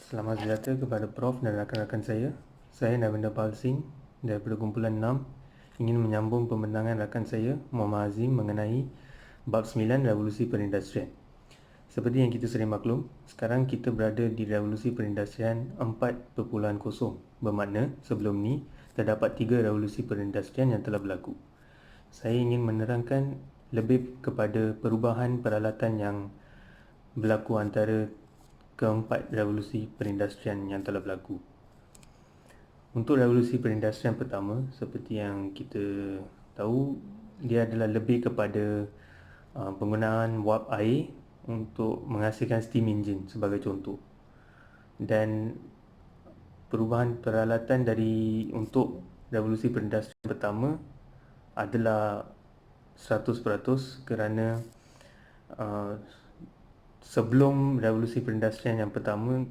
Selamat sejahtera kepada Prof dan rakan-rakan saya. Saya Navenda Pal Singh daripada kumpulan 6 ingin menyambung pembentangan rakan saya Muhammad Azim mengenai bab 9 revolusi perindustrian. Seperti yang kita sering maklum, sekarang kita berada di revolusi perindustrian 4.0, bermakna sebelum ni terdapat 3 revolusi perindustrian yang telah berlaku. Saya ingin menerangkan lebih kepada perubahan peralatan yang berlaku antara keempat revolusi perindustrian yang telah berlaku. Untuk revolusi perindustrian pertama, seperti yang kita tahu, dia adalah lebih kepada penggunaan wap air untuk menghasilkan steam engine sebagai contoh. Dan perubahan peralatan untuk revolusi perindustrian pertama adalah 100% kerana sebelum revolusi perindustrian yang pertama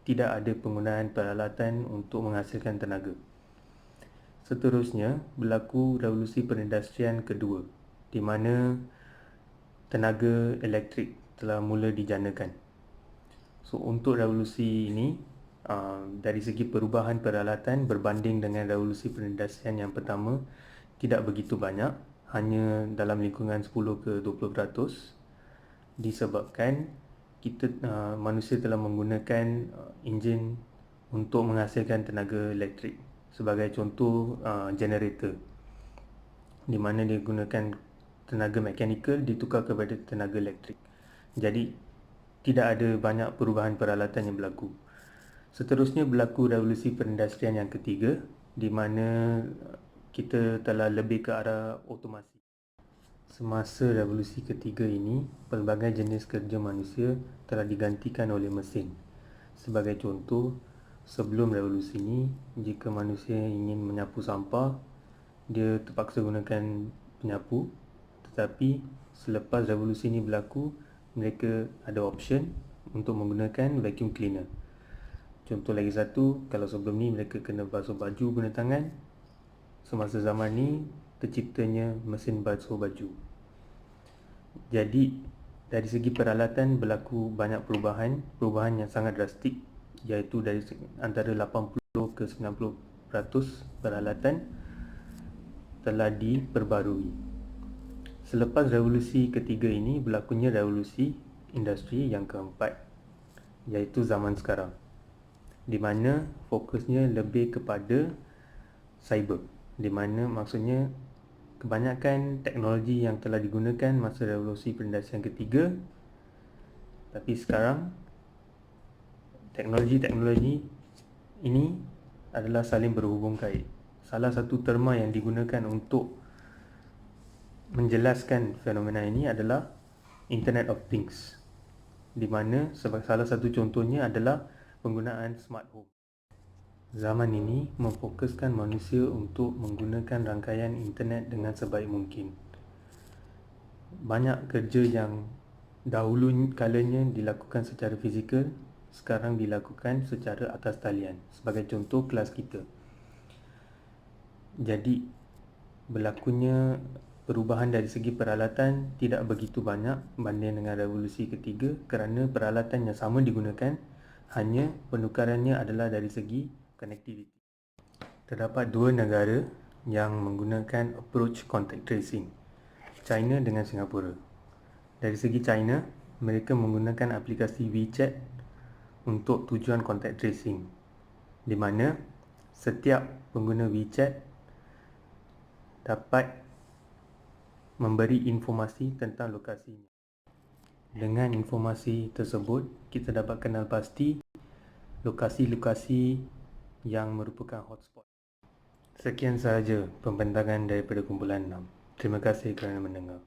tidak ada penggunaan peralatan untuk menghasilkan tenaga. Seterusnya berlaku revolusi perindustrian kedua, di mana tenaga elektrik telah mula dijanakan. So untuk revolusi ini, dari segi perubahan peralatan berbanding dengan revolusi perindustrian yang pertama tidak begitu banyak, hanya dalam lingkungan 10 ke 20%, disebabkan manusia telah menggunakan enjin untuk menghasilkan tenaga elektrik. Sebagai contoh, generator, di mana dia gunakan tenaga mekanikal ditukar kepada tenaga elektrik. Jadi tidak ada banyak perubahan peralatan yang berlaku. Seterusnya berlaku revolusi perindustrian yang ketiga, di mana kita telah lebih ke arah otomasi. Semasa revolusi ketiga ini, pelbagai jenis kerja manusia telah digantikan oleh mesin. Sebagai contoh, sebelum revolusi ini, jika manusia ingin menyapu sampah, dia terpaksa gunakan penyapu. Tetapi selepas revolusi ini berlaku, mereka ada option untuk menggunakan vacuum cleaner. Contoh lagi satu, kalau sebelum ni mereka kena basuh baju guna tangan, semasa zaman ni terciptanya mesin basuh baju. Jadi dari segi peralatan berlaku banyak perubahan yang sangat drastik, iaitu dari antara 80 ke 90% peralatan telah diperbarui. Selepas revolusi ketiga ini berlakunya revolusi industri yang keempat, iaitu zaman sekarang, di mana fokusnya lebih kepada cyber, di mana maksudnya kebanyakan teknologi yang telah digunakan masa revolusi perindustrian ketiga, tapi sekarang teknologi ini adalah saling berhubung kait. Salah satu terma yang digunakan untuk menjelaskan fenomena ini adalah Internet of Things, di mana salah satu contohnya adalah penggunaan smart home. Zaman ini memfokuskan manusia untuk menggunakan rangkaian internet dengan sebaik mungkin. Banyak kerja yang dahulu kalanya dilakukan secara fizikal, sekarang dilakukan secara atas talian. Sebagai contoh, kelas kita. Jadi berlakunya perubahan dari segi peralatan tidak begitu banyak banding dengan revolusi ketiga, kerana peralatan yang sama digunakan, hanya penukarannya adalah dari segi connectivity. Terdapat dua negara yang menggunakan approach contact tracing, China dengan Singapura. Dari segi China, mereka menggunakan aplikasi WeChat untuk tujuan contact tracing, di mana setiap pengguna WeChat dapat memberi informasi tentang lokasinya. Dengan informasi tersebut, kita dapat kenal pasti lokasi-lokasi yang merupakan hotspot. Sekian sahaja pembentangan daripada kumpulan 6. Terima kasih kerana mendengar.